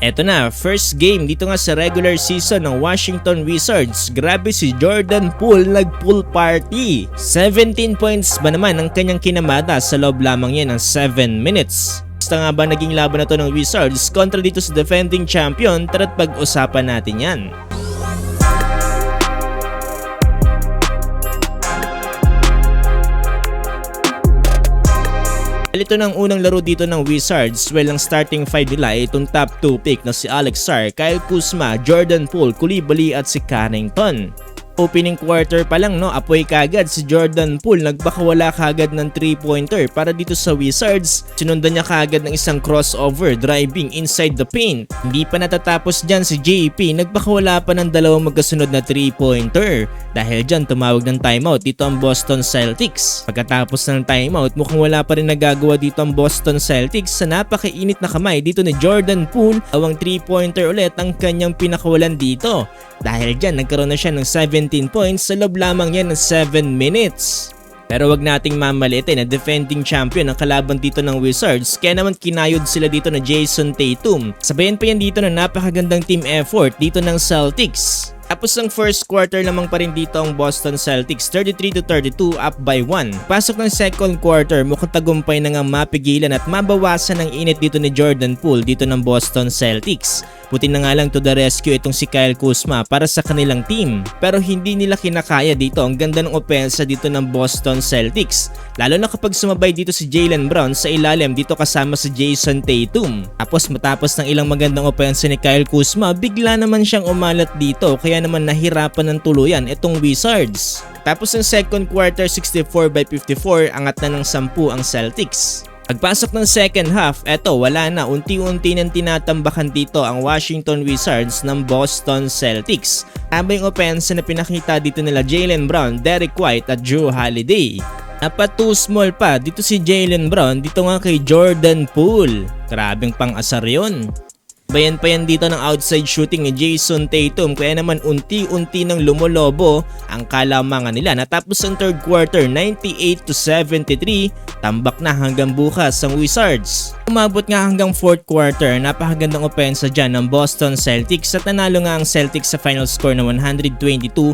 Eto na, first game dito nga sa regular season ng Washington Wizards. Grabe si Jordan Poole nag-pool party. 17 points ba naman ang kanyang kinamada sa loob lamang yan ng 7 minutes. Basta nga ba naging laban na to ng Wizards kontra dito sa defending champion? Tara't pag-usapan natin yan. Ito ng unang laro dito ng Wizards. Well, ang starting 5 nila ay itong top 2 pick na si Alex Sarr, Kyle Kuzma, Jordan Poole, Coulibaly at si Connington. Opening quarter pa lang apoy kagad si Jordan Poole, nagbakawala kagad ng 3-pointer para dito sa Wizards. Sinundan niya kagad ng isang crossover driving inside the paint. Hindi pa natatapos dyan si JP, nagbakawala pa ng dalawang magkasunod na 3-pointer. Dahil dyan tumawag ng timeout dito ang Boston Celtics. Pagkatapos ng timeout, mukhang wala pa rin nagagawa dito ang Boston Celtics sa napakainit na kamay dito ni Jordan Poole. Awang 3-pointer ulit ang kanyang pinakawalan dito. Dahil dyan nagkaroon na siya ng 17 points sa loob lamang yan ng 7 minutes. Pero wag nating mamalitin na defending champion ang kalaban dito ng Wizards, kaya naman kinayod sila dito na Jason Tatum. Sabayan pa yan dito na napakagandang team effort dito ng Celtics. Tapos ang first quarter lamang pa rin dito ang Boston Celtics, 33-32 up by 1. Pasok ng second quarter, mukhang tagumpay na nga mapigilan at mabawasan ang init dito ni Jordan Poole dito ng Boston Celtics. Buti na nga lang to the rescue itong si Kyle Kuzma para sa kanilang team. Pero hindi nila kinakaya dito ang ganda ng opensa dito ng Boston Celtics. Lalo na kapag sumabay dito si Jaylen Brown sa ilalim dito kasama si Jason Tatum. Tapos matapos ng ilang magandang opensa ni Kyle Kuzma, bigla naman siyang umalat dito kaya naman nahirapan ng tuluyan itong Wizards. Tapos ng second quarter, 64-54, angat na ng 10 ang Celtics. Pagpasok ng second half, eto wala na, unti-unti nang tinatambakan dito ang Washington Wizards ng Boston Celtics. Habang yung opensa na pinakita dito nila Jaylen Brown, Derek White at Jrue Holiday. Dapat too small pa dito si Jaylen Brown dito nga kay Jordan Poole. Grabeng pang-asar yun. Bayan pa yan dito ng outside shooting ni Jason Tatum kaya naman unti-unti nang lumolobo ang kalamangan nila. Natapos ang third quarter 98-73, tambak na hanggang bukas ang Wizards. Umabot nga hanggang fourth quarter, napakagandang opensa dyan ng Boston Celtics at nanalo nga ang Celtics sa final score na 122-102.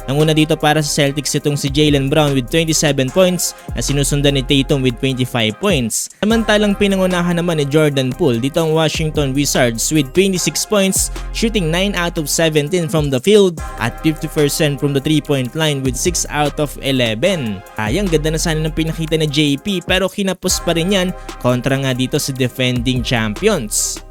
Nanguna dito para sa Celtics itong si Jaylen Brown with 27 points na sinusundan ni Tatum with 25 points. Samantalang pinangunahan naman ni Jordan Poole dito ang Washington Wizards with 26 points, shooting 9 out of 17 from the field at 50% from the 3-point line with 6 out of 11. Ayang ganda na sana ng pinakita ni JP pero kinapos pa rin yan kontra nga dito sa defending champions.